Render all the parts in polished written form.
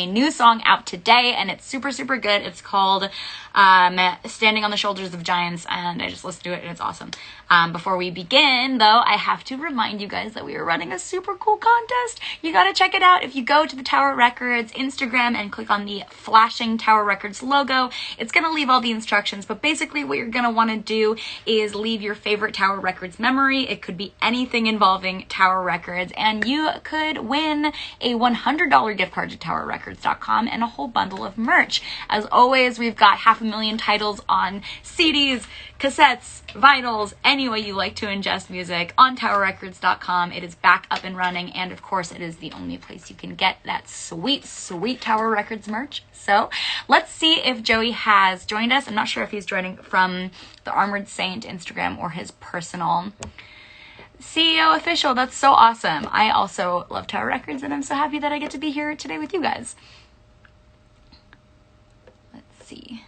a new song out today, and it's super, super good. It's called Standing on the Shoulders of Giants, and I just listened to it, and it's awesome. Before we begin, though, I have to remind you guys that we are running a super cool contest. You gotta check it out. If you go to the Tower Records Instagram and click on the flashing Tower Records logo, it's gonna leave all the instructions, but basically what you're gonna wanna do is leave your favorite Tower Records memory. It could be anything involving Tower Records, and you could win a $100 gift card to TowerRecords.com and a whole bundle of merch. As always, we've got 500,000 titles on CDs, cassettes, vinyls, any way you like to ingest music on TowerRecords.com. It is back up and running, and of course it is the only place you can get that sweet, sweet Tower Records merch. So let's see if Joey has joined us. I'm not sure if he's joining from the Armored Saint Instagram or his personal CEO official. That's so awesome. I also love Tower Records, and I'm so happy that I get to be here today with you guys. Let's see.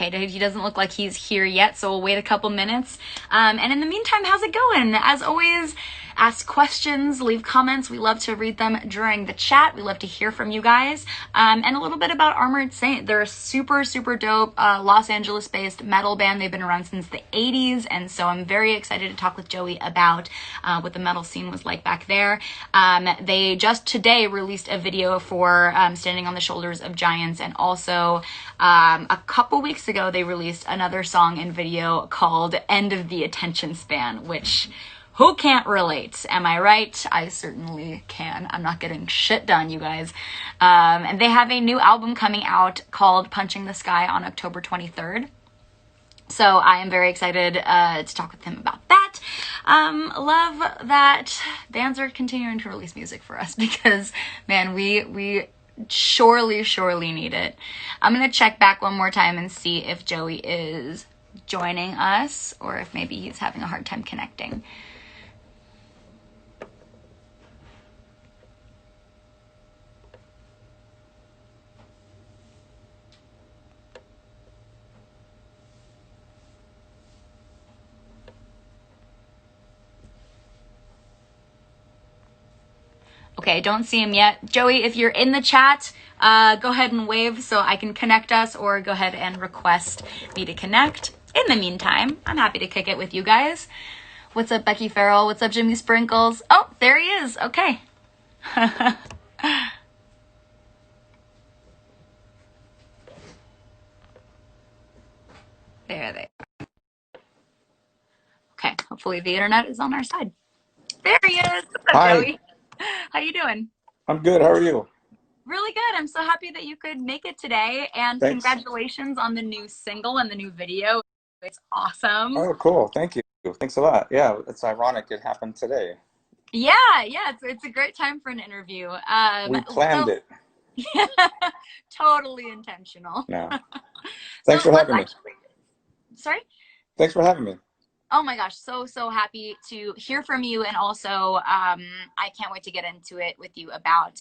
Okay, he doesn't look like he's here yet, so we'll wait a couple minutes. And in the meantime, how's it going? As always, ask questions, leave comments. We love to read them during the chat. We love to hear from you guys. And a little bit about Armored Saint. They're a super, super dope Los Angeles-based metal band. They've been around since the 80s, and so I'm very excited to talk with Joey about what the metal scene was like back there. They just today released a video for Standing on the Shoulders of Giants, and also a couple weeks ago they released another song and video called End of the Attention Span, which who can't relate? Am I right? I certainly can. I'm not getting shit done, you guys. And they have a new album coming out called Punching the Sky on October 23rd. So I am very excited to talk with him about that. Love that bands are continuing to release music for us because, man, we surely need it. I'm going to check back one more time and see if Joey is joining us or if maybe he's having a hard time connecting. Okay, don't see him yet. Joey, if you're in the chat, go ahead and wave so I can connect us, or go ahead and request me to connect. In the meantime, I'm happy to kick it with you guys. What's up, Becky Farrell? What's up, Jimmy Sprinkles? Oh, there he is. Okay. There they are. Okay, hopefully the internet is on our side. There he is. What's up, Hi. Joey? How you doing? I'm good. How are you? Really good. I'm so happy that you could make it today, and Thanks. Congratulations on the new single and the new video. It's awesome. Oh, cool. Thank you. Thanks a lot. Yeah, it's ironic it happened today. Yeah, it's a great time for an interview. We planned it. Yeah, totally intentional. Yeah. Thanks for having me. Sorry? Thanks for having me. Oh my gosh, so happy to hear from you, and also I can't wait to get into it with you about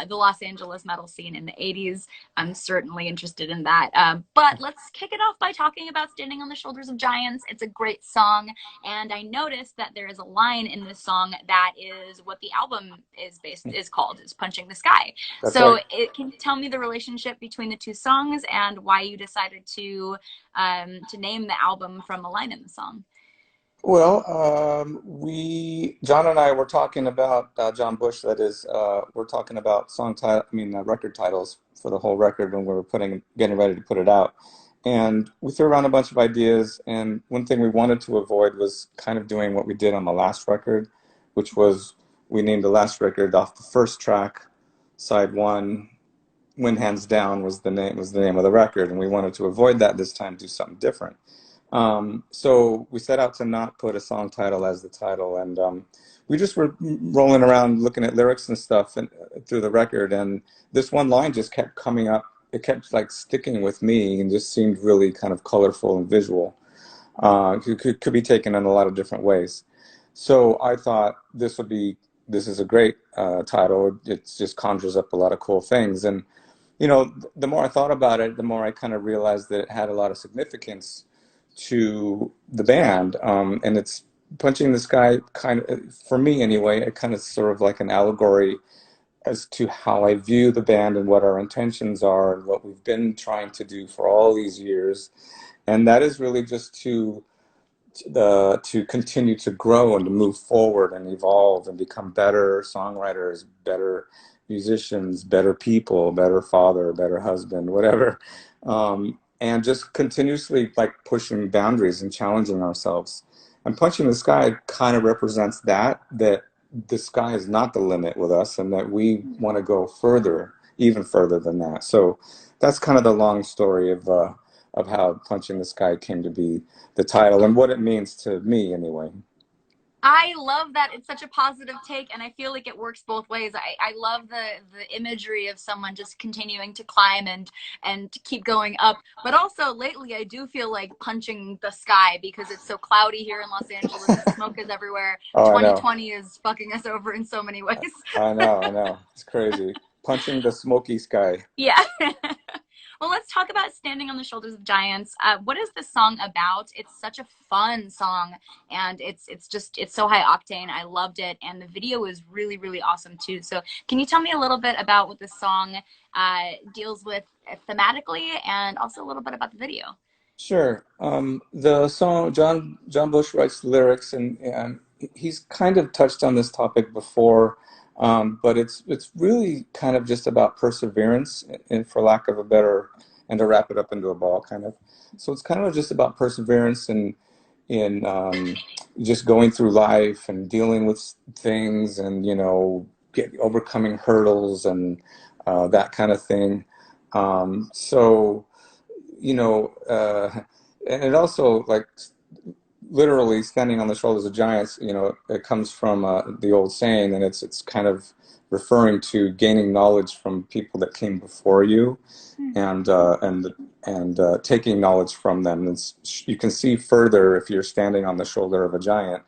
the Los Angeles metal scene in the 80s. I'm certainly interested in that. But let's kick it off by talking about Standing on the Shoulders of Giants. It's a great song, and I noticed that there is a line in this song that is what the album is called, is Punching the Sky. That's so right. can you tell me the relationship between the two songs and why you decided to name the album from a line in the song? Well, John and I were talking about, John Bush, that is, we're talking about record titles for the whole record when we were getting ready to put it out. And we threw around a bunch of ideas, and one thing we wanted to avoid was kind of doing what we did on the last record, which was we named the last record off the first track, side one, When Hands Down was the name of the record, and we wanted to avoid that this time, do something different. So we set out to not put a song title as the title, and we just were rolling around looking at lyrics and stuff through the record, and this one line just kept coming up. It kept like sticking with me and just seemed really kind of colorful and visual. Could be taken in a lot of different ways. So I thought this is a great title. It just conjures up a lot of cool things. And you know, the more I thought about it, the more I kind of realized that it had a lot of significance to the band. And it's Punching the Sky kind of, for me anyway, it kind of sort of like an allegory as to how I view the band and what our intentions are and what we've been trying to do for all these years. And that is really just to continue to grow and to move forward and evolve and become better songwriters, better musicians, better people, better father, better husband, whatever. And just continuously like pushing boundaries and challenging ourselves. And Punching the Sky kind of represents that the sky is not the limit with us and that we want to go further, even further than that. So that's kind of the long story of how Punching the Sky came to be the title and what it means to me anyway. I love that it's such a positive take, and I feel like it works both ways. I love the imagery of someone just continuing to climb and to keep going up. But also lately I do feel like punching the sky because it's so cloudy here in Los Angeles. The smoke is everywhere. Oh, I know. 2020 is fucking us over in so many ways. I know. It's crazy. Punching the smoky sky. Yeah. Well, let's talk about Standing on the Shoulders of Giants. What is this song about? It's such a fun song, and it's so high octane. I loved it, and the video is really really awesome too. So, can you tell me a little bit about what this song deals with thematically, and also a little bit about the video? Sure. The song John Bush writes the lyrics, and he's kind of touched on this topic before, but it's really kind of just about perseverance, and for lack of a better, and to wrap it up into a ball, kind of. So it's kind of just about perseverance and in just going through life and dealing with things, and overcoming hurdles and that kind of thing. So and it also like literally standing on the shoulders of giants. It comes from the old saying, and it's kind of referring to gaining knowledge from people that came before you, and taking knowledge from them. You can see further if you're standing on the shoulder of a giant,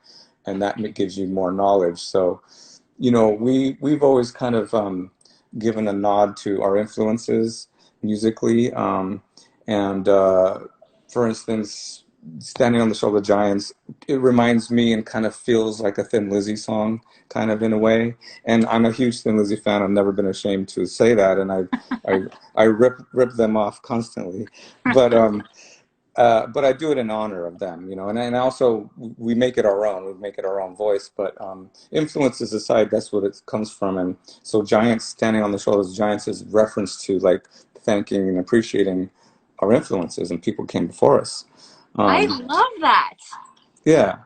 and that gives you more knowledge. So, we've always kind of given a nod to our influences musically. And For instance, Standing on the Shoulder Giants, it reminds me and kind of feels like a Thin Lizzy song, kind of in a way. And I'm a huge Thin Lizzy fan. I've never been ashamed to say that, and I, I rip them off constantly. But but I do it in honor of them, and also we make it our own. We make it our own voice. But influences aside, that's what it comes from. And so, Giants, Standing on the Shoulders of Giants is reference to like thanking and appreciating our influences and people came before us. I Um, love that. yeah.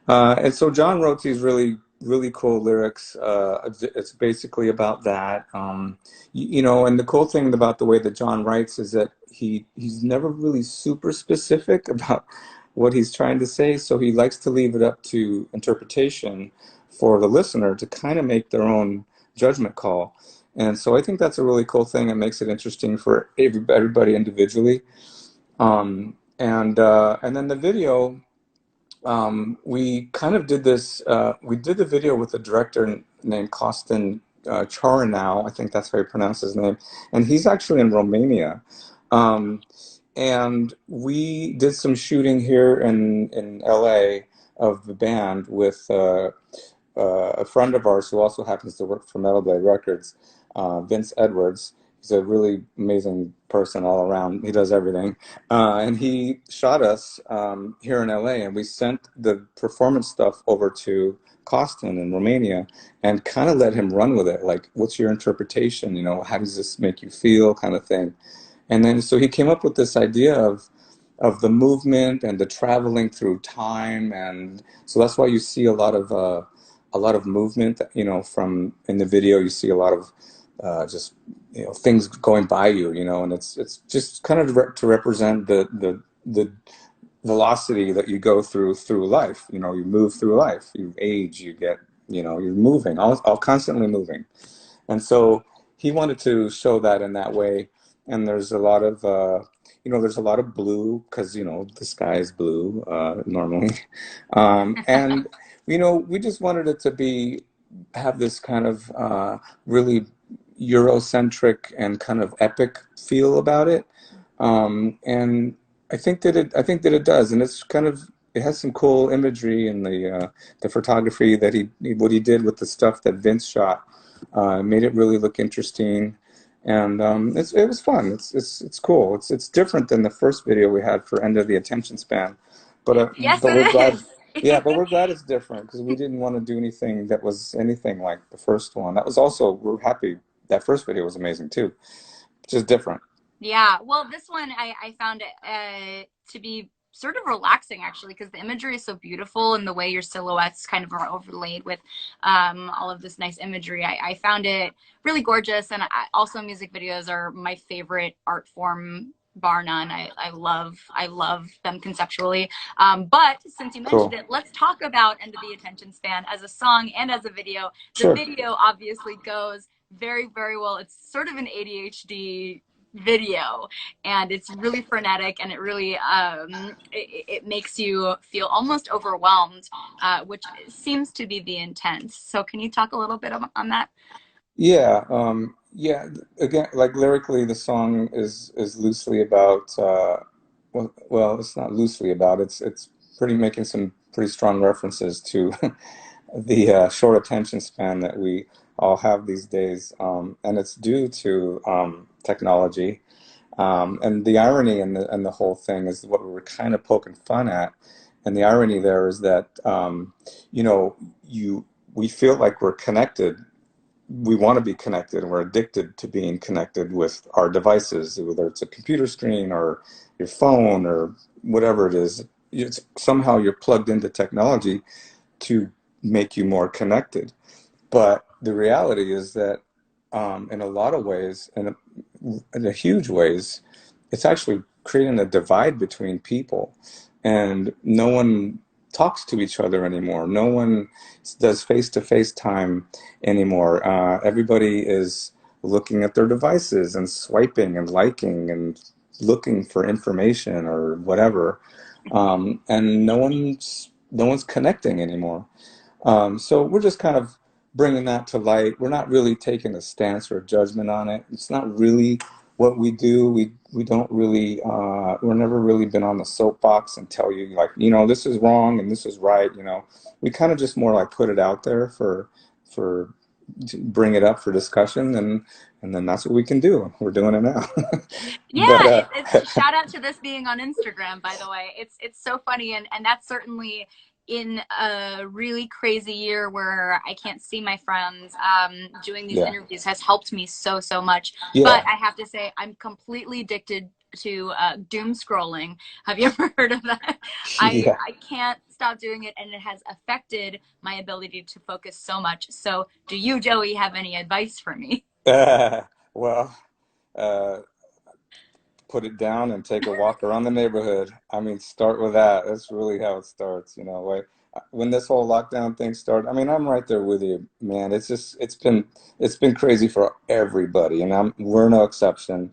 And so John wrote these really, really cool lyrics. It's basically about that. And the cool thing about the way that John writes is that he's never really super specific about what he's trying to say. So he likes to leave it up to interpretation for the listener to kind of make their own judgment call. And so I think that's a really cool thing. It makes it interesting for everybody individually. And then the video, we kind of did this. We did the video with a director named Costin Charanow. I think that's how you pronounce his name, and he's actually in Romania. Um, and we did some shooting here in LA of the band with a friend of ours who also happens to work for Metal Blade Records, Vince Edwards. He's a really amazing person all around. He does everything. And he shot us here in LA, and we sent the performance stuff over to Costin in Romania and kind of let him run with it. Like, what's your interpretation? How does this make you feel, kind of thing. And then so he came up with this idea of the movement and the traveling through time, and so that's why you see a lot of movement. From in the video, you see a lot of just things going by you, and it's just kind of to represent the velocity that you go through life. You move through life, you age, you get, you're moving, all constantly moving. And so he wanted to show that in that way. And there's a lot of there's a lot of blue because the sky is blue normally. And we just wanted it to have this kind of really Eurocentric and kind of epic feel about it. And I think that it does, and it's kind of it has some cool imagery in the photography that what he did with the stuff that Vince shot made it really look interesting, and it was fun. It's cool. It's different than the first video we had for End of the Attention Span, Yes, but we're it glad. is. Yeah, but we're glad it's different because we didn't want to do anything that was anything like the first one. That was also we're happy that first video was amazing too, just different. Yeah, well, this one I found it to be sort of relaxing actually because the imagery is so beautiful and the way your silhouettes kind of are overlaid with all of this nice imagery. I found it really gorgeous, and also music videos are my favorite art form. Bar none. I love them conceptually. But since you mentioned Cool. it, let's talk about End of the Attention Span as a song and as a video. The Sure. video obviously goes very, very well. It's sort of an ADHD video, and it's really frenetic, and it really it makes you feel almost overwhelmed, which seems to be the intent. So can you talk a little bit on that? Yeah, yeah. Again, like lyrically, the song is loosely about. Well, it's not loosely about. It's pretty making some pretty strong references to the short attention span that we all have these days, and it's due to technology. And the irony in the whole thing is what we were kind of poking fun at. And the irony there is that, you know, we feel like we're connected. We want to be connected, and we're addicted to being connected with our devices, whether it's a computer screen or your phone or whatever it is. Somehow you're plugged into technology to make you more connected. But the reality is that in a lot of ways, in a huge ways, it's actually creating a divide between people, and no one talks to each other anymore. No one does face-to-face time anymore. Everybody is looking at their devices and swiping and liking and looking for information or whatever, and no one's connecting anymore. So we're just kind of bringing that to light. We're not really taking a stance or a judgment on it. It's not really what we do. We don't really we're never really been on the soapbox and tell you like this is wrong and this is right. We kind of just more like put it out there for to bring it up for discussion, and then that's what we can do. We're doing it now. But Yeah, it's shout out to this being on Instagram, by the way. It's so funny, and that's certainly in a really crazy year where I can't see my friends. Doing these yeah, interviews has helped me so much. But yeah, I have to say, I'm completely addicted to doom scrolling. Have you ever heard of that? yeah. I can't stop doing it, and it has affected my ability to focus so much. So, do you, Joey, have any advice for me? Well, uh, put it down and take a walk around the neighborhood. I mean, start with that. That's really how it starts, Like when this whole lockdown thing started, I mean, I'm right there with you, man. It's been crazy for everybody, and we're no exception.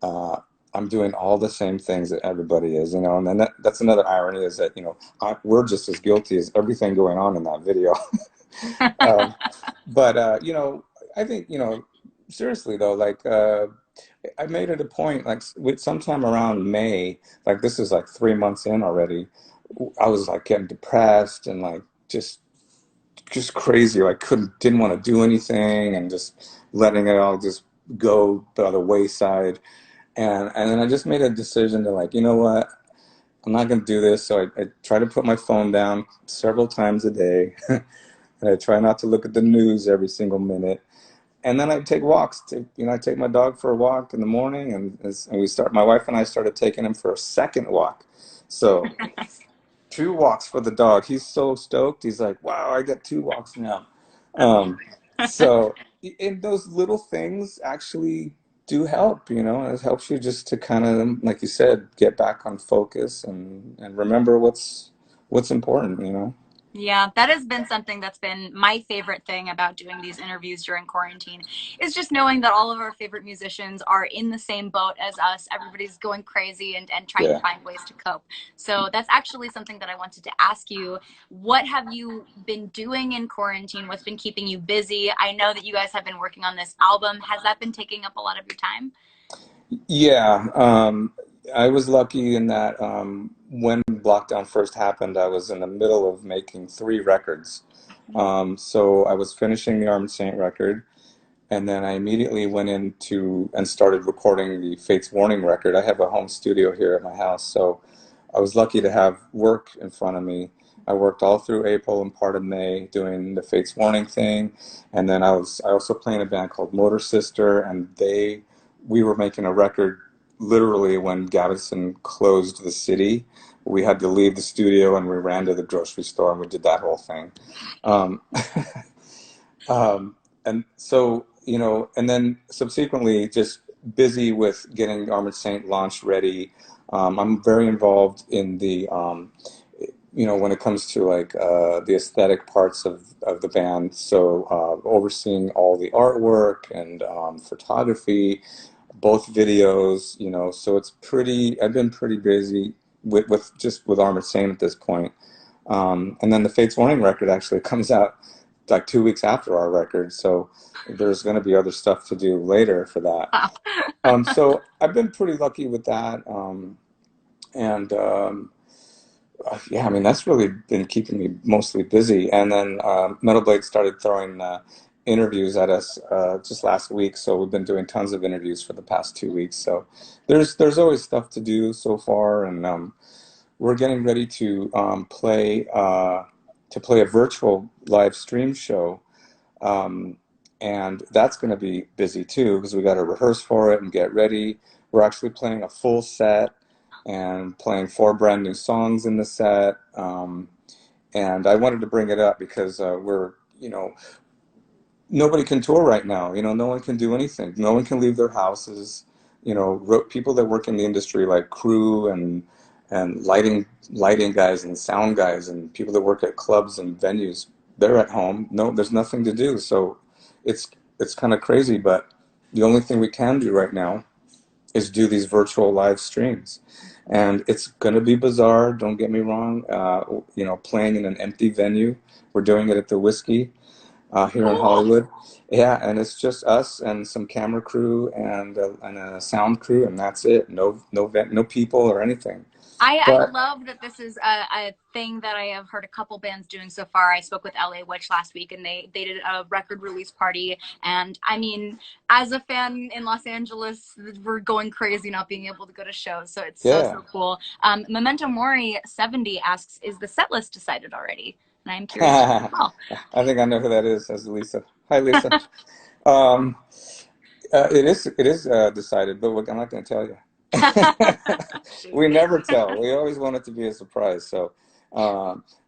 Uh, I'm doing all the same things that everybody is, and then that's another irony is that, we're just as guilty as everything going on in that video. Um, but I think, seriously though, like I made it a point, like with sometime around May, like this is like 3 months in already. I was like getting depressed and like just crazy. Like didn't want to do anything and just letting it all just go by the wayside. And then I just made a decision to like, you know what? I'm not going to do this. So I try to put my phone down several times a day. And I try not to look at the news every single minute. And then I take walks. I take my dog for a walk in the morning, and my wife and I started taking him for a second walk. So 2 walks for the dog. He's so stoked. He's like, wow, I get 2 walks now. Um, so in those little things actually do help, it helps you just to kind of, like you said, get back on focus and remember what's important. Yeah, that has been something that's been my favorite thing about doing these interviews during quarantine is just knowing that all of our favorite musicians are in the same boat as us. Everybody's going crazy and trying to Yeah. find ways to cope. So that's actually something that I wanted to ask you. What have you been doing in quarantine? What's been keeping you busy? I know that you guys have been working on this album. Has that been taking up a lot of your time? Yeah, I was lucky in that when lockdown first happened, I was in the middle of making three records. So I was finishing the Armored Saint record, and then I immediately went into and started recording the Fates Warning record. I have a home studio here at my house, so I was lucky to have work in front of me. I worked all through April and part of May doing the Fates Warning thing, and then I also play in a band called Motor Sister, and we were making a record literally when Gavitzon closed the city. We had to leave the studio and we ran to the grocery store and we did that whole thing. Um, and so, and then subsequently just busy with getting Armored Saint launch ready. I'm very involved in when it comes to like the aesthetic parts of the band. So overseeing all the artwork and photography, both videos, so I've been pretty busy with Armored Saint at this point. And then the Fates Warning record actually comes out like 2 weeks after our record, so there's going to be other stuff to do later for that. Wow. So I've been pretty lucky with that, and yeah, I mean that's really been keeping me mostly busy. And then Metal Blade started throwing interviews at us just last week, so we've been doing tons of interviews for the past 2 weeks. So there's always stuff to do so far, and we're getting ready to play a virtual live stream show, um, and that's going to be busy too because we got to rehearse for it and get ready. We're actually playing a full set and playing four brand new songs in the set. And I wanted to bring it up because nobody can tour right now. No one can do anything. No one can leave their houses. People that work in the industry like crew and lighting guys and sound guys and people that work at clubs and venues, they're at home. No, there's nothing to do. So it's it's kind of crazy, but the only thing we can do right now is do these virtual live streams. And it's going to be bizarre, don't get me wrong. Playing in an empty venue. We're doing it at the Whiskey here in Cool. Hollywood. Yeah, and it's just us and some camera crew and a sound crew, and that's it. No people or anything. I But love that this is a thing that I have heard a couple bands doing so far. I spoke with LA Witch last week and they did a record release party. And I mean, as a fan in Los Angeles, we're going crazy not being able to go to shows. So it's so, yeah, so cool. Memento Mori 70 asks, is the set list decided already? And I'm curious to I know. think I know who that is. As Lisa. Hi, Lisa. Um, it is decided, but I'm not going to tell you. Shoot. We never tell. We always want it to be a surprise. So,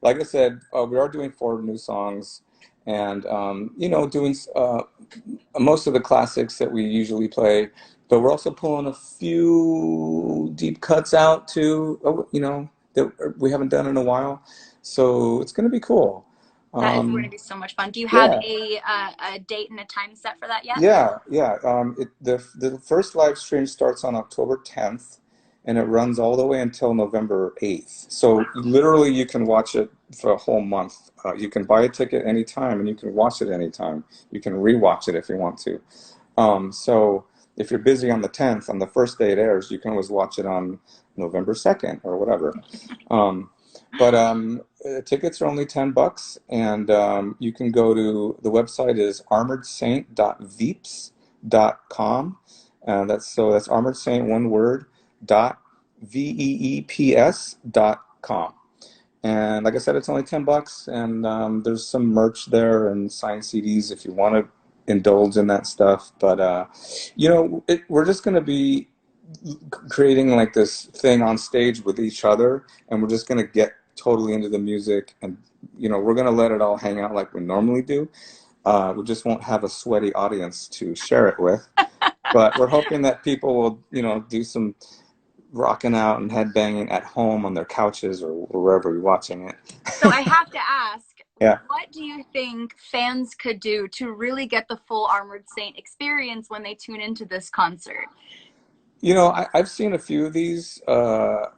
like I said, we are doing four new songs, and doing most of the classics that we usually play. But we're also pulling a few deep cuts out too. That we haven't done in a while. So it's going to be cool. That is going to Um, be so much fun. Do you have yeah. a date and a time set for that yet? Yeah, yeah. The first live stream starts on October 10th, and it runs all the way until November 8th. So literally, you can watch it for a whole month. You can buy a ticket anytime, and you can watch it anytime. You can rewatch it if you want to. So if you're busy on the 10th, on the first day it airs, you can always watch it on November 2nd or whatever. Um, but tickets are only $10, and you can go to the website is armoredsaint.veeps.com. That's Armored Saint, one word, dot veeps.com. And like I said, it's only $10, and there's some merch there and signed CDs if you want to indulge in that stuff. But we're just going to be creating like this thing on stage with each other, and we're just going to get totally into the music, and we're going to let it all hang out like we normally do. We just won't have a sweaty audience to share it with, but we're hoping that people will do some rocking out and headbanging at home on their couches or wherever you're watching it. So I have to ask, Yeah. what do you think fans could do to really get the full Armored Saint experience when they tune into this concert? I've seen a few of these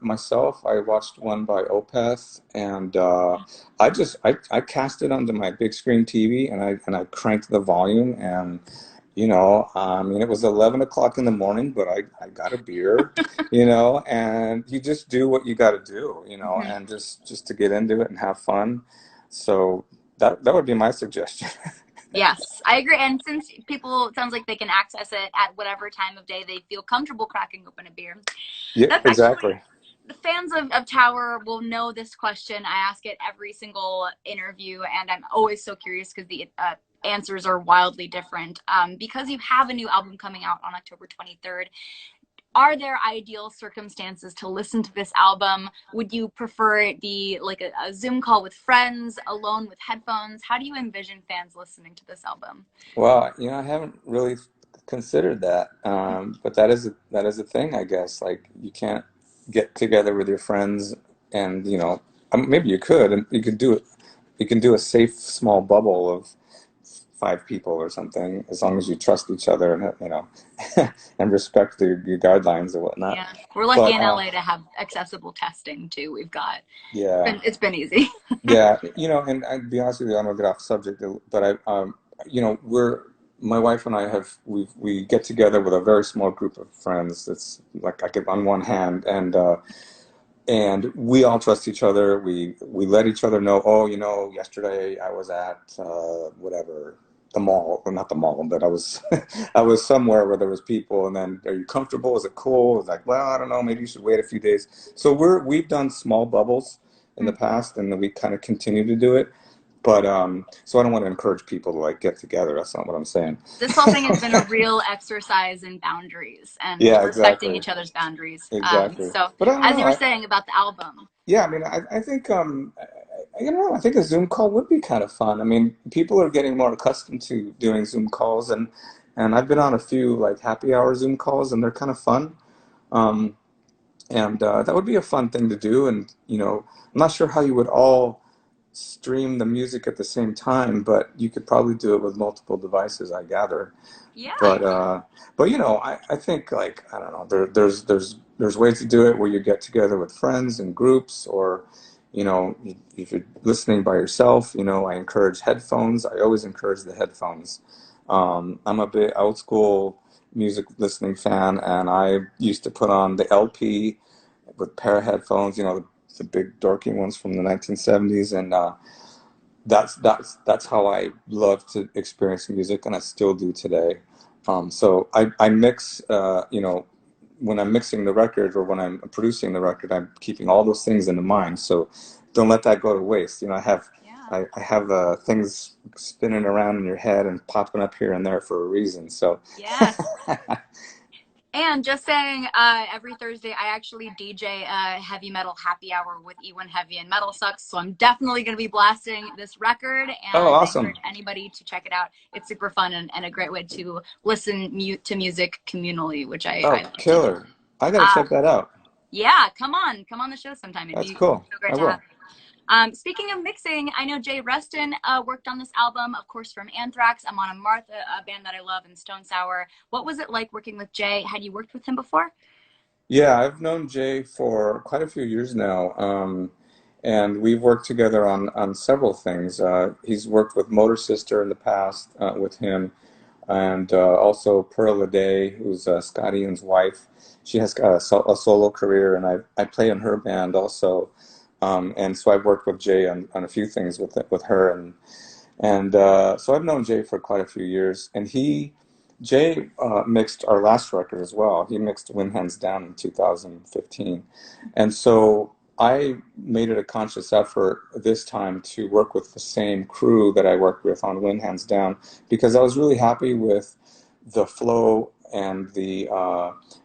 myself. I watched one by Opeth, and I cast it onto my big screen TV, and I cranked the volume, and I mean, it was 11 o'clock in the morning, but I got a beer, and you just do what you got to do, Mhm. and just to get into it and have fun. So that would be my suggestion. Yes, I agree. And since people, it sounds like they can access it at whatever time of day they feel comfortable cracking open a beer. Yeah, That's actually, exactly. the fans of Tower will know this question. I ask it every single interview, and I'm always so curious because the answers are wildly different. Because you have a new album coming out on October 23rd, are there ideal circumstances to listen to this album? Would you prefer the like a Zoom call with friends, alone with headphones? How do you envision fans listening to this album? Well, I haven't really considered that, but that is a thing, I guess. Like you can't get together with your friends, and maybe you could, and you could do it. You can do a safe small bubble of five people or something, as long as you trust each other and and respect your guidelines and whatnot. Yeah, we're lucky But in LA to have accessible testing too. We've got yeah, it's been easy. yeah, and I'd be honest with you, I'm gonna get off subject, but my wife and I we get together with a very small group of friends. It's like I could on one hand, and we all trust each other. We let each other know. Oh, yesterday I was at whatever the mall, or not the mall, but I was I was somewhere where there was people. And then, are you comfortable? Is it cool? It's like, well, I don't know. Maybe you should wait a few days. So we've done small bubbles in the past, and we kind of continue to do it. But so I don't want to encourage people to like get together. That's not what I'm saying. This whole thing has been a real exercise in boundaries and Yeah, respecting exactly, each other's boundaries. exactly. So, But I don't as know. you were saying about the album, Yeah, I mean, I think I think a Zoom call would be kind of fun. I mean, people are getting more accustomed to doing Zoom calls, and I've been on a few like happy hour Zoom calls, and they're kind of fun. Um, and that would be a fun thing to do. And I'm not sure how you would all stream the music at the same time, but you could probably do it with multiple devices, I gather. yeah, But I think, like, I don't know, there's ways to do it where you get together with friends and groups, or if you're listening by yourself. I encourage headphones. I always encourage the headphones. I'm a bit old school music listening fan, and I used to put on the LP with pair of headphones, the big dorky ones from the 1970s, and that's how I love to experience music, and I still do today. So I mix, when I'm mixing the record or when I'm producing the record, I'm keeping all those things in mind. So don't let that go to waste. yeah. I have things spinning around in your head and popping up here and there for a reason. So Yes. And just saying, every Thursday I actually DJ a heavy metal happy hour with E1 Heavy and Metal Sucks. So I'm definitely going to be blasting this record, oh, and I awesome. encourage anybody to check it out. It's super fun and a great way to listen to music communally, which I Oh, love to do. killer. I got to Uh, check that out. yeah, come on the show sometime. It'd That's be cool. so great I to have will. you. Speaking of mixing, I know Jay Reston worked on this album, of course, from Anthrax. I'm on a Martha, a band that I love, and Stone Sour. What was it like working with Jay? Had you worked with him before? Yeah, I've known Jay for quite a few years now, and we've worked together on several things. He's worked with Motor Sister in the past with him, and also Pearl Day, who's Scott Ian's wife. She has got a solo career, and I play in her band also. And so I've worked with Jay on a few things with her, and so I've known Jay for quite a few years, and Jay mixed our last record as well. He mixed Win Hands Down in 2015, and so I made it a conscious effort this time to work with the same crew that I worked with on Win Hands Down, because I was really happy with the flow and the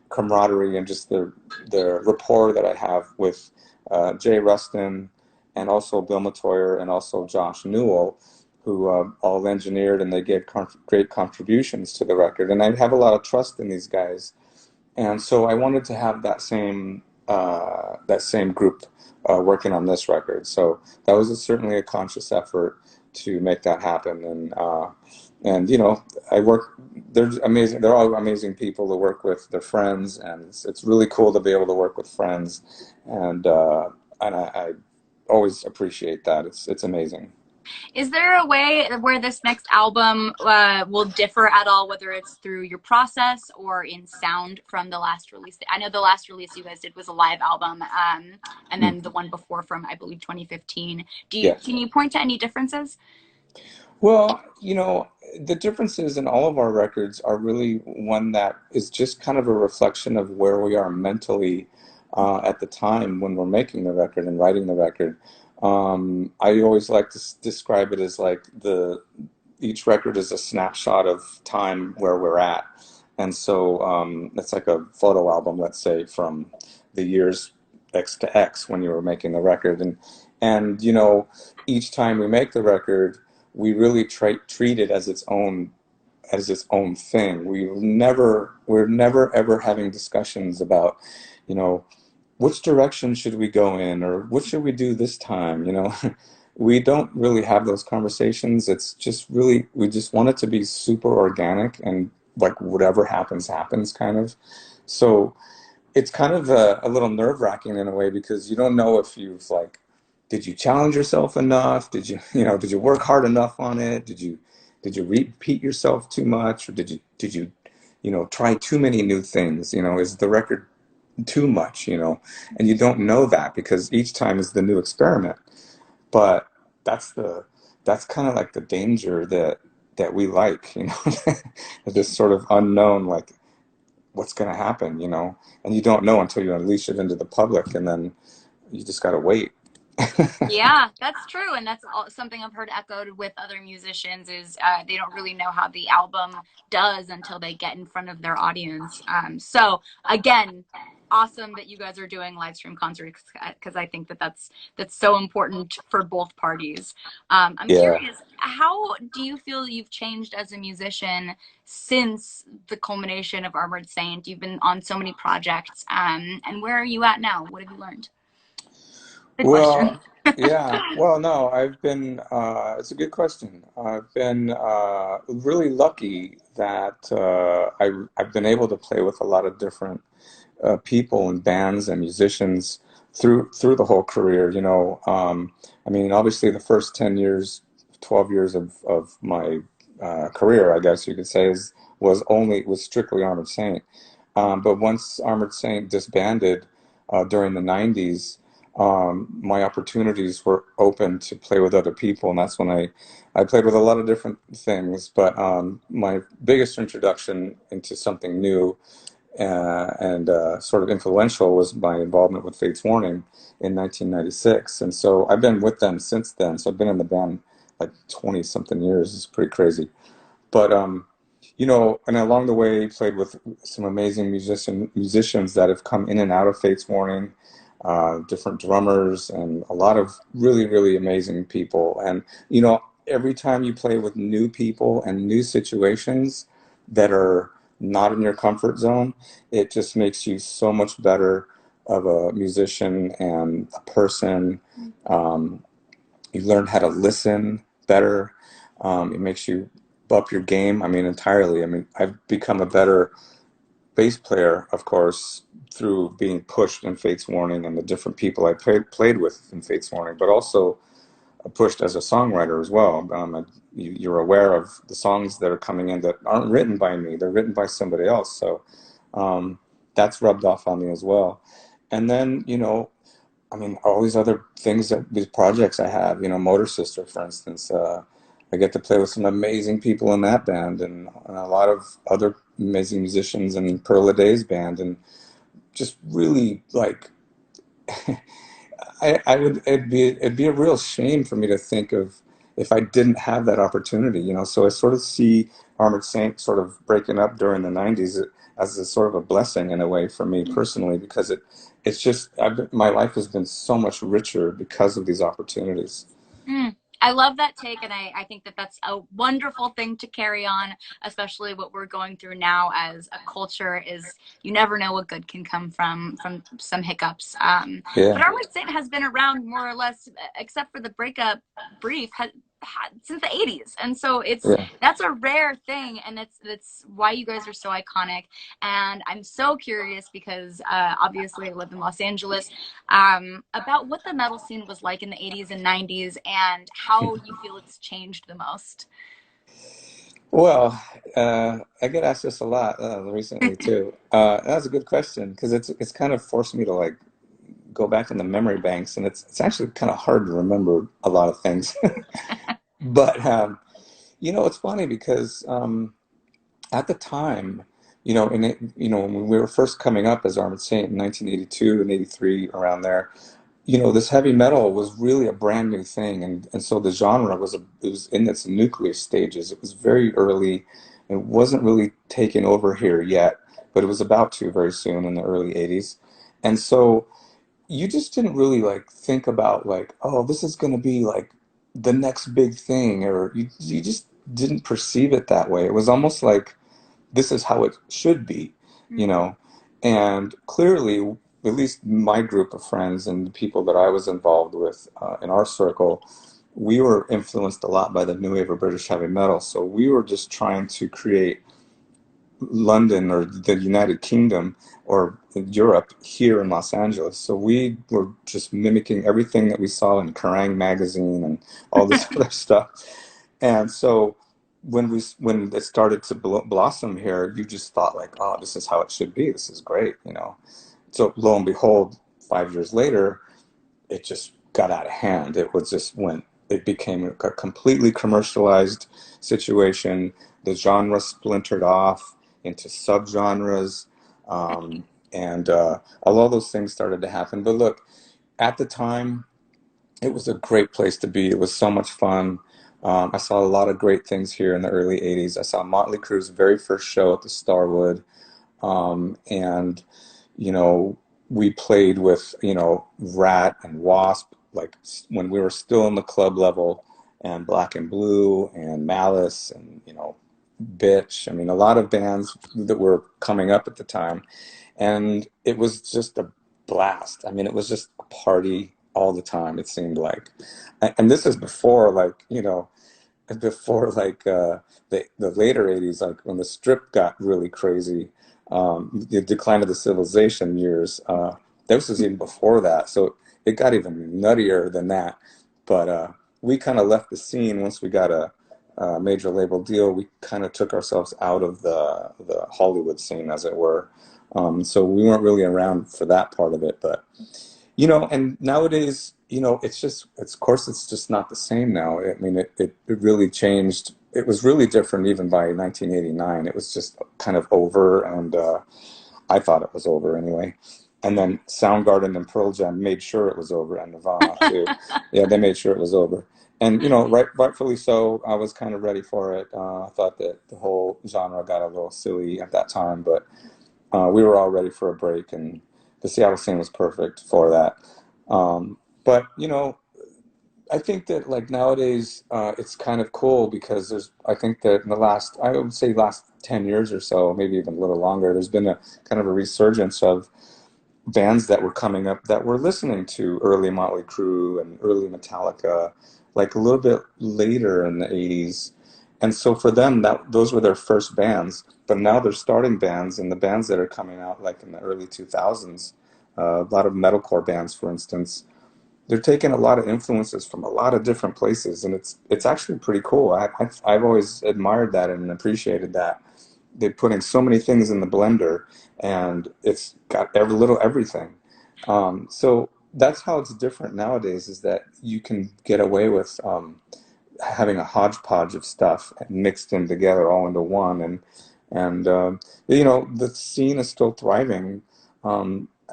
camaraderie and just the rapport that I have with Jay Rustin, and also Bill Matoyer, and also Josh Newell, who all engineered, and they gave great contributions to the record. And I have a lot of trust in these guys. And so I wanted to have that same group working on this record. So that was certainly a conscious effort to make that happen. And you know, I work. There's amazing. They're all amazing people to work with. They're friends, and it's really cool to be able to work with friends. And I always appreciate that. It's amazing. Is there a way where this next album will differ at all, whether it's through your process or in sound from the last release? I know the last release you guys did was a live album, and Mm. then the one before from I believe 2015. Yes. Can you point to any differences? Well, you know, the differences in all of our records are really one that is just kind of a reflection of where we are mentally at the time when we're making the record and writing the record. I always like to describe it as like each record is a snapshot of time where we're at. And so it's like a photo album, let's say, from the years X to X when you were making the record. And you know, each time we make the record, we really treat it as its own thing. We're never ever having discussions about, you know, which direction should we go in or what should we do this time, you know? We don't really have those conversations. It's just really we just want it to be super organic and like whatever happens happens kind of. So it's kind of a little nerve-wracking in a way because you don't know if you've like did you challenge yourself enough? Did you, you know, did you work hard enough on it? Did you repeat yourself too much or did you, you know, try too many new things? You know, is the record too much, you know? And you don't know that because each time is the new experiment. But that's the that's kind of like the danger that we like, you know, this sort of unknown like what's going to happen, you know, and you don't know until you unleash it into the public, and then you just got to wait. Yeah, that's true, and something I've heard echoed with other musicians is they don't really know how the album does until they get in front of their audience. So again, awesome that you guys are doing live stream concerts because I think that that's so important for both parties. I'm Yeah. curious, how do you feel you've changed as a musician since the culmination of Armored Saint? You've been on so many projects, and where are you at now? What have you learned? Good question. Well, yeah. Well, no, it's a good question. I've been really lucky that I've been able to play with a lot of different people and bands and musicians through the whole career. You know, I mean, obviously the first 10 years, 12 years of my career, I guess you could say, was strictly Armored Saint. But once Armored Saint disbanded during the 90s, my opportunities were open to play with other people, and that's when I played with a lot of different things. But my biggest introduction into something new and sort of influential was my involvement with Fates Warning in 1996. And so I've been with them since then. So I've been in the band like 20 something years. It's pretty crazy. But you know, and along the way, played with some amazing musicians that have come in and out of Fates Warning, different drummers, and a lot of really amazing people. And you know, every time you play with new people and new situations that are not in your comfort zone, it just makes you so much better of a musician and a person. Um, you learn how to listen better. It makes you up your game. I mean, entirely. I mean, I've become a better bass player, of course, through being pushed in Fates Warning and the different people I played with in Fates Warning, but also pushed as a songwriter as well. You're aware of the songs that are coming in that aren't written by me; they're written by somebody else. So um, that's rubbed off on me as well. And then, you know, I mean, all these other things these projects I have, you know, Motor Sister, for instance, I get to play with some amazing people in that band and a lot of other amazing musicians in Pearl a Day's band, and just really like, it'd be a real shame for me to think of if I didn't have that opportunity, you know. So I sort of see Armored Saint sort of breaking up during the 90s as a sort of a blessing in a way for me personally, because my life has been so much richer because of these opportunities. Mm. I love that take, and I think that that's a wonderful thing to carry on, especially what we're going through now as a culture is you never know what good can come from some hiccups. But Yeah, Armored Saint has been around more or less, except for the breakup brief, since the 80s, and so yeah. that's a rare thing, and that's why you guys are so iconic. And I'm so curious because obviously I live in Los Angeles, about what the metal scene was like in the 80s and 90s and how you feel it's changed the most. Well, I get asked this a lot recently too. That's a good question because it's kind of forced me to like go back in the memory banks, and it's actually kind of hard to remember a lot of things. But it's funny because at the time, when we were first coming up as Armored Saint in 1982 and 83, around there, this heavy metal was really a brand new thing, and so the genre it was in its nucleus stages. It was very early. It wasn't really taken over here yet, but it was about to very soon in the early 80s. And so you just didn't really like think about like, oh, this is going to be like the next big thing, or you just didn't perceive it that way. It was almost like this is how it should be, you Mm-hmm. know. And clearly, at least my group of friends and the people that I was involved with in our circle, we were influenced a lot by the new wave of British heavy metal. So we were just trying to create London or the United Kingdom or Europe here in Los Angeles. So we were just mimicking everything that we saw in Kerrang magazine and all this other stuff. And so when it started to blossom here, you just thought like, oh, this is how it should be. This is great. So lo and behold, 5 years later, it just got out of hand. It became a completely commercialized situation. The genre splintered off into subgenres, and all those things started to happen. But look, at the time, it was a great place to be. It was so much fun. I saw a lot of great things here in the early 80s. I saw Motley Crue's very first show at the Starwood. And you know, we played with Rat and Wasp like when we were still in the club level, and Black and Blue and Malice and Bitch. I mean, a lot of bands that were coming up at the time, and it was just a blast. I mean, it was just a party all the time. It seemed like, and this is before the later 80s, like when the strip got really crazy, the decline of the civilization years. This was even before that, so it got even nuttier than that. But we kind of left the scene once we got a major label deal. We kind of took ourselves out of the Hollywood scene, as it were. So we weren't really around for that part of it. But and nowadays, of course, it's just not the same now. I mean, it really changed. It was really different even by 1989. It was just kind of over, and I thought it was over anyway. And then Soundgarden and Pearl Jam made sure it was over, and Nirvana too. Yeah, they made sure it was over. And rightfully so. I was kind of ready for it. I thought that the whole genre got a little silly at that time, but we were all ready for a break, and the Seattle scene was perfect for that. But I think that like nowadays, it's kind of cool because I think that in I would say last 10 years or so, maybe even a little longer, there's been a kind of a resurgence of bands that were coming up that were listening to early Motley Crue and early Metallica, like a little bit later in the 80s. And so for them, those were their first bands. But now they're starting bands, and the bands that are coming out like in the early 2000s, a lot of metalcore bands, for instance, they're taking a lot of influences from a lot of different places, and it's actually pretty cool. I've always admired that and appreciated that. They're putting so many things in the blender, and it's got every little everything. So that's how it's different nowadays, is that you can get away with having a hodgepodge of stuff and mixed in together all into one, and the scene is still thriving.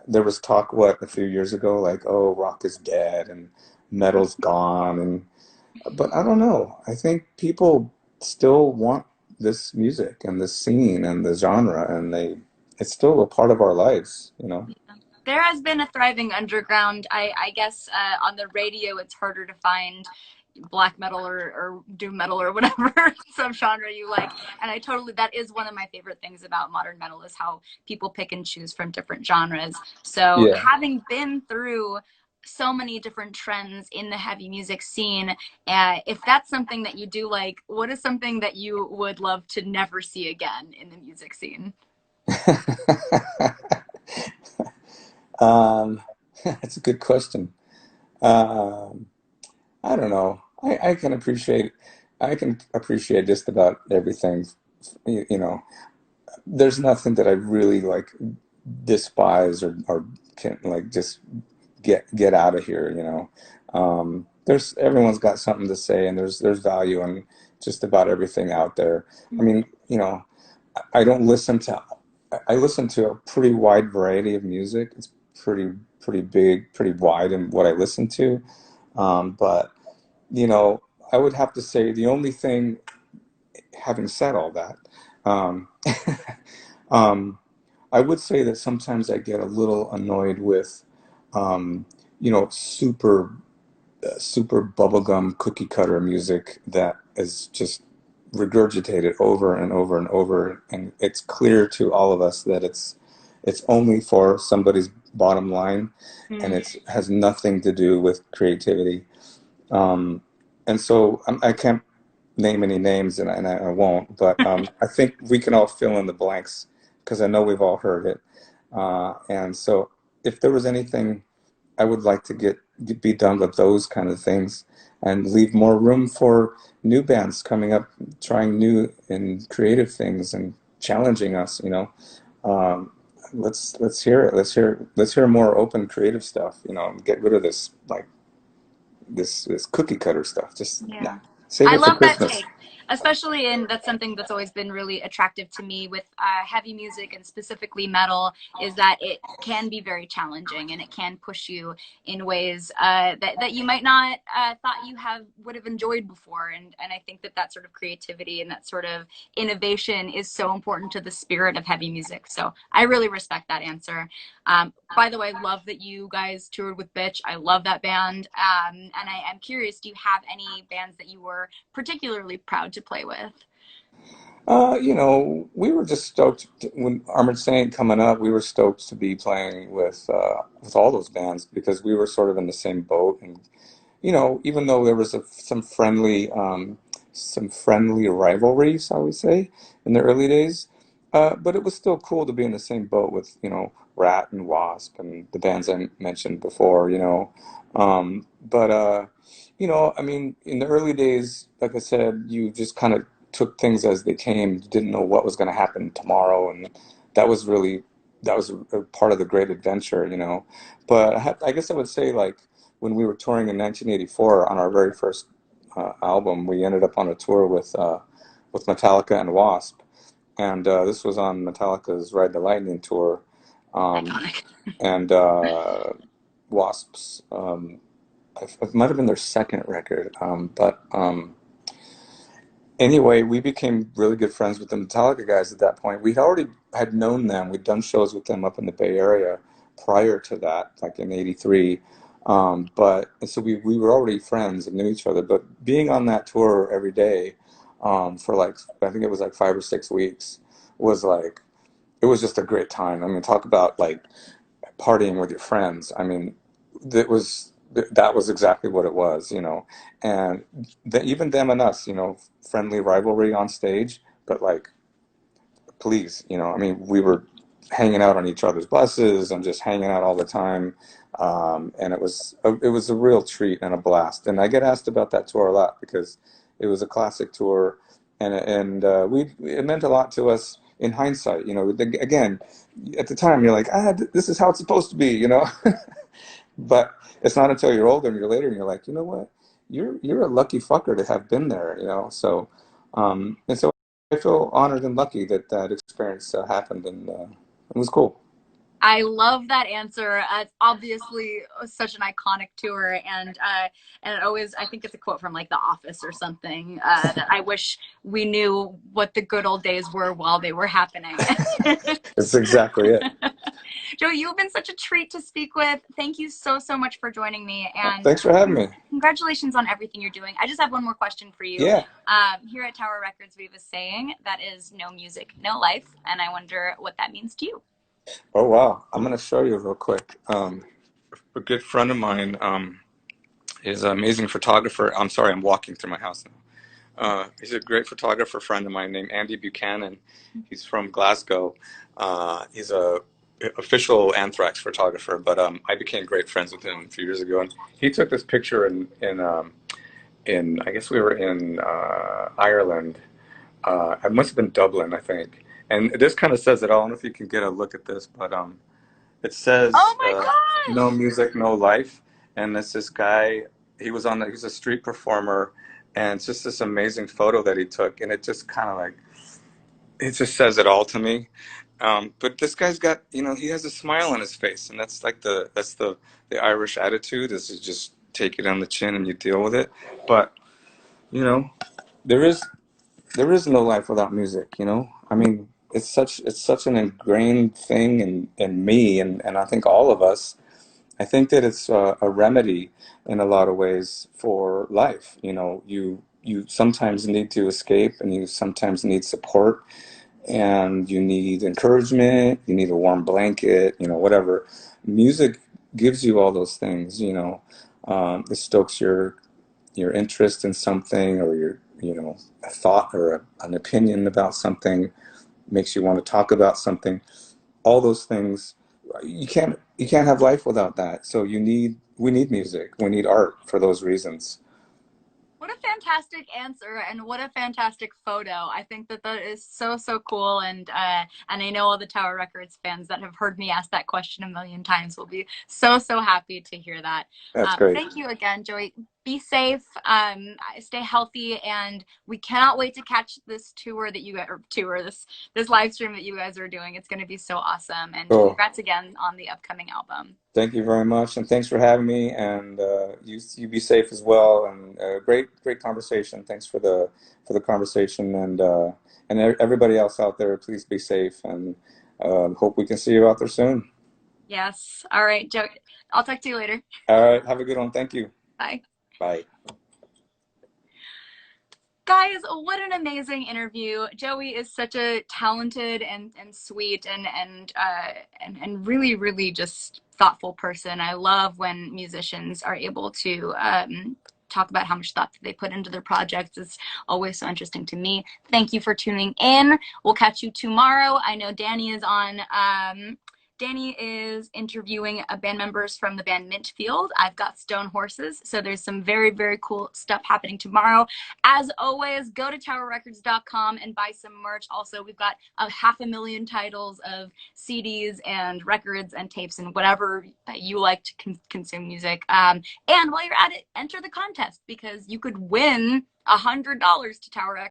There was talk a few years ago, like, oh, rock is dead and metal's gone, but I don't know. I think people still want this music and this scene and the genre, and it's still a part of our lives. There has been a thriving underground. I guess on the radio it's harder to find black metal or doom metal or whatever subgenre you like. And I totally, that is one of my favorite things about modern metal is how people pick and choose from different genres. So Yeah. having been through so many different trends in the heavy music scene, if that's something that you do like, what is something that you would love to never see again in the music scene? um, that's a good question. Um, I don't know. I can appreciate just about everything. You know, there's nothing that I really like despise or can like just get out of here, you know. There's everyone's got something to say, and there's value in just about everything out there. I mean, you know, I don't listen to I listen to a pretty wide variety of music. It's pretty big, pretty wide in what I listen to. But you know, I would have to say the only thing, having said all that, um, um, I would say that sometimes I get a little annoyed with, um, you know, super bubblegum cookie cutter music that is just regurgitated over and over and over, and it's clear to all of us that it's only for somebody's bottom line, and Mm. it has nothing to do with creativity. Um, and so I can't name any names, and I won't, but I think we can all fill in the blanks because I know we've all heard it. And so if there was anything, I would like to be done with those kind of things and leave more room for new bands coming up, trying new and creative things and challenging us, you know. Um, let's hear it. Let's hear more open creative stuff, you know, and get rid of this like this cookie cutter stuff. Just nah, Yeah. save I it for love that Christmas. take, especially in that's something that's always been really attractive to me with heavy music and specifically metal is that it can be very challenging and it can push you in ways that you might not thought you have would have enjoyed before. And I think that that sort of creativity and that sort of innovation is so important to the spirit of heavy music. So I really respect that answer. By the way, love that you guys toured with Bitch. I love that band. And I am curious, do you have any bands that you were particularly proud to play with? You know, we were just stoked when Armored Saint coming up. We were stoked to be playing with all those bands because we were sort of in the same boat. And you know, even though there was some friendly rivalry, shall we say, in the early days, but it was still cool to be in the same boat with Rat and Wasp and the bands I mentioned before. But you know, I mean, in the early days, like I said, you just kind of took things as they came. You didn't know what was going to happen tomorrow, and that was really that was a part of the great adventure, you know. But I guess I would say like when we were touring in 1984 on our very first album, we ended up on a tour with Metallica and Wasp, and this was on Metallica's Ride the Lightning tour, um, Iconic. and Wasp's it might have been their second record, but anyway, we became really good friends with the Metallica guys at that point. We'd already had known them. We'd done shows with them up in the Bay Area prior to that, like in '83. But and so we were already friends and knew each other. But being on that tour every day for like I think it was like 5 or 6 weeks was like it was just a great time. I mean, talk about like partying with your friends. I mean, that was exactly what it was, you know. And even them and us, you know, friendly rivalry on stage, but like, please, you know, I mean, we were hanging out on each other's buses and just hanging out all the time. And it was a real treat and a blast. And I get asked about that tour a lot because it was a classic tour, and it meant a lot to us in hindsight. You know, again, at the time you're like, this is how it's supposed to be, you know. But it's not until you're older and you're later and you're like, you know what, you're a lucky fucker to have been there, you know. So and so I feel honored and lucky that that experience happened, and it was cool. I love that answer. It's obviously such an iconic tour, and it always, I think it's a quote from like The Office or something, that I wish we knew what the good old days were while they were happening. It's exactly it. Joe, you've been such a treat to speak with. Thank you so, so much for joining me. And Thanks for having me. congratulations on everything you're doing. I just have one more question for you. Yeah. Here at Tower Records, we have a saying that is no music, no life. And I wonder what that means to you. Oh, wow. I'm going to show you real quick. A good friend of mine is an amazing photographer. I'm sorry, I'm walking through my house now. He's a great photographer friend of mine named Andy Buchanan. He's from Glasgow. He's a official Anthrax photographer, but I became great friends with him a few years ago, and he took this picture in I guess we were in Ireland. It must have been Dublin, I think. And this kind of says it all. I don't know if you can get a look at this, but it Oh says my no gosh! music, no life. And it's this guy. He's a street performer, and it's just this amazing photo that he took, and it just kind of like it just says it all to me. But this guy's got, he has a smile on his face, and that's like the Irish attitude is to just take it on the chin and you deal with it. But you know, there is there is no life without music. I mean, it's such an ingrained thing in me, and I think all of us. I think that it's a remedy in a lot of ways for life. You sometimes need to escape, and you sometimes need support, and you need encouragement. You need a warm blanket. Whatever. Music gives you all those things. It stokes your interest in something, or a thought or an opinion about something, makes you want to talk about something. All those things, you can't have life without that. So we need music, we need art for those reasons. What a fantastic answer and what a fantastic photo. I think that that is so, so cool. And I know all the Tower Records fans that have heard me ask that question a million times will be so, so happy to hear that. That's great. Thank you again, Joey. Be safe, stay healthy, and we cannot wait to catch this tour that you or tour this live stream that you guys are doing. It's going to be so awesome. And Oh, congrats again on the upcoming album. thank you very much, and thanks for having me. And you be safe as well. And great conversation. Thanks for the conversation, and everybody else out there, please be safe, and hope we can see you out there soon. Yes. All right, Joey. I'll talk to you later. All right, have a good one. Thank you. Bye. Bye. Guys, what an amazing interview. Joey is such a talented and sweet and really, really just thoughtful person. I love when musicians are able to talk about how much thought they put into their projects. It's always so interesting to me. Thank you for tuning in. We'll catch you tomorrow. I know Danny is interviewing band members from the band Mintfield. I've got Stone Horses. So there's some very, very cool stuff happening tomorrow. As always, go to towerrecords.com and buy some merch. Also, we've got 500,000 titles of CDs and records and tapes and whatever you like to consume music. And while you're at it, enter the contest because you could win $100 to Tower Records.